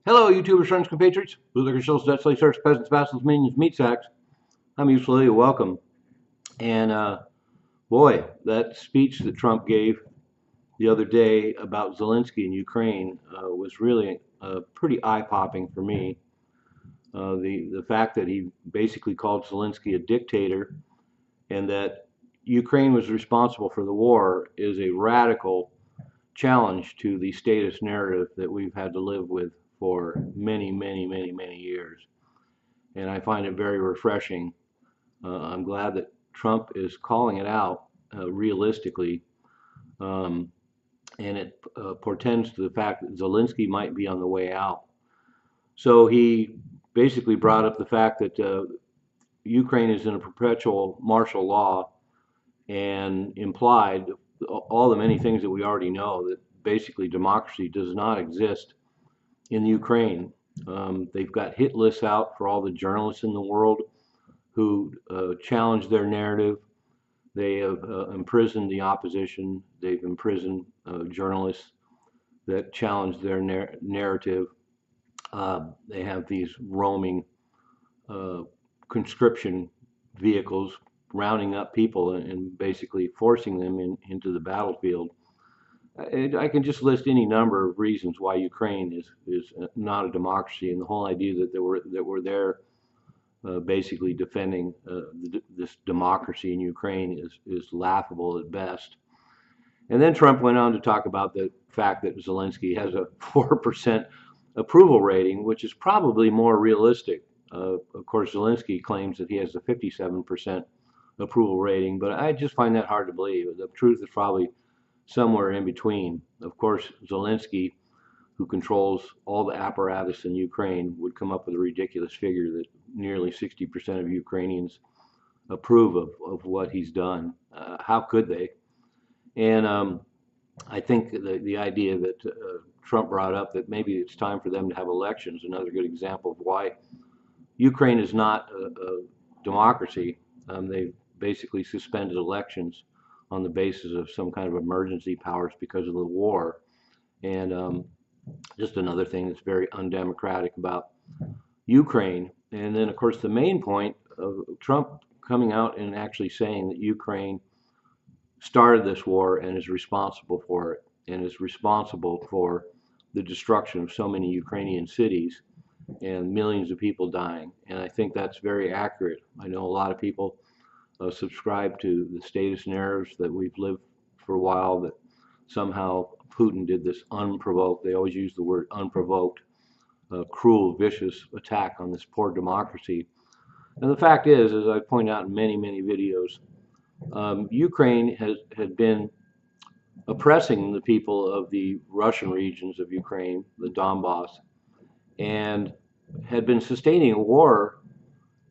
Hello, YouTubers, friends, compatriots, bootlickers, shills, debt slaves, serfs, peasants, vassals, minions, meat sacks. I'm usually welcome. And boy, that speech that Trump gave the other day about Zelensky in Ukraine was really pretty eye-popping for me. The fact that he basically called Zelensky a dictator and that Ukraine was responsible for the war is a radical challenge to the status narrative that we've had to live with for many, many, many, many years. And I find it very refreshing. I'm glad that Trump is calling it out realistically, um, and it portends to the fact that Zelensky might be on the way out. So he basically brought up the fact that Ukraine is in a perpetual martial law and implied all the many things that we already know, that basically democracy does not exist in Ukraine. They've got hit lists out for all the journalists in the world who challenge their narrative. They have imprisoned the opposition. They've imprisoned journalists that challenge their narrative. They have these roaming uh, conscription vehicles rounding up people and basically forcing them into the battlefield. I can just list any number of reasons why Ukraine is not a democracy, and the whole idea that we're there basically defending this democracy in Ukraine is laughable at best. And then Trump went on to talk about the fact that Zelensky has a 4% approval rating, which is probably more realistic. Of course, Zelensky claims that he has a 57% approval rating, but I just find that hard to believe. The truth is probably somewhere in between. Of course, Zelensky, who controls all the apparatus in Ukraine, would come up with a ridiculous figure that nearly 60% of Ukrainians approve of what he's done. How could they? And I think the idea that Trump brought up, that maybe it's time for them to have elections, another good example of why Ukraine is not a democracy. They've basically suspended elections on the basis of some kind of emergency powers because of the war. And just another thing that's very undemocratic about Ukraine. And then, of course, the main point of Trump coming out and actually saying that Ukraine started this war and is responsible for it, and is responsible for the destruction of so many Ukrainian cities and millions of people dying. And I think that's very accurate. I know a lot of people subscribe to the status narratives that we've lived for a while, that somehow Putin did this unprovoked, they always use the word unprovoked, cruel, vicious attack on this poor democracy. And the fact is, as I point out in many, many videos, Ukraine had been oppressing the people of the Russian regions of Ukraine, the Donbass, and had been sustaining a war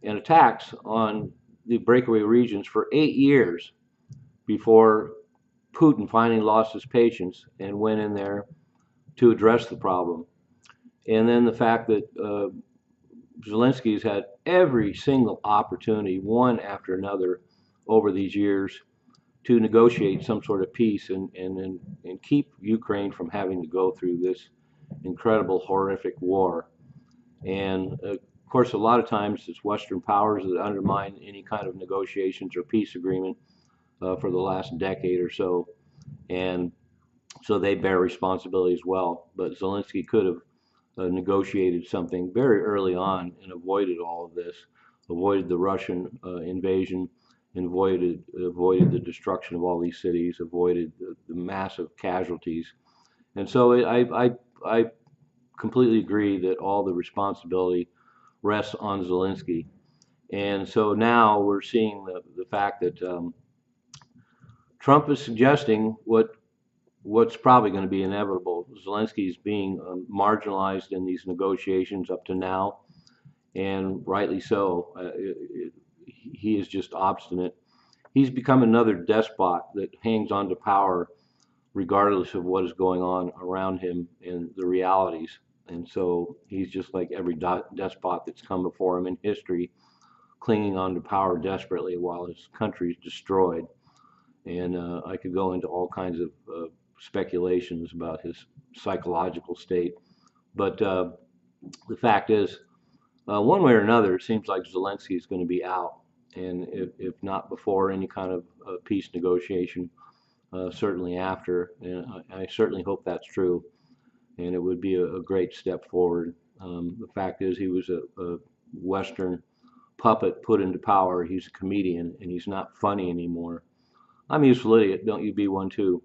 and attacks on the breakaway regions for 8 years before Putin finally lost his patience and went in there to address the problem. And then the fact that Zelensky's had every single opportunity, one after another, over these years to negotiate some sort of peace and keep Ukraine from having to go through this incredible, horrific war. And of course, a lot of times it's Western powers that undermine any kind of negotiations or peace agreement for the last decade or so. And so they bear responsibility as well. But Zelensky could have negotiated something very early on and avoided all of this, avoided the Russian invasion, avoided the destruction of all these cities, avoided the massive casualties. And so I completely agree that all the responsibility rests on Zelensky. And so now we're seeing the fact that Trump is suggesting what's probably going to be inevitable. Zelensky is being marginalized in these negotiations up to now, and rightly so. He is just obstinate. He's become another despot that hangs on to power regardless of what is going on around him and the realities. And so he's just like every despot that's come before him in history, clinging on to power desperately while his country is destroyed. And I could go into all kinds of speculations about his psychological state. But The fact is, one way or another, it seems like Zelensky is going to be out, and if not before any kind of peace negotiation, certainly after. And I certainly hope that's true, and it would be a great step forward. The fact is, he was a Western puppet put into power. He's a comedian, and he's not funny anymore. I'm a useful idiot. Don't you be one too?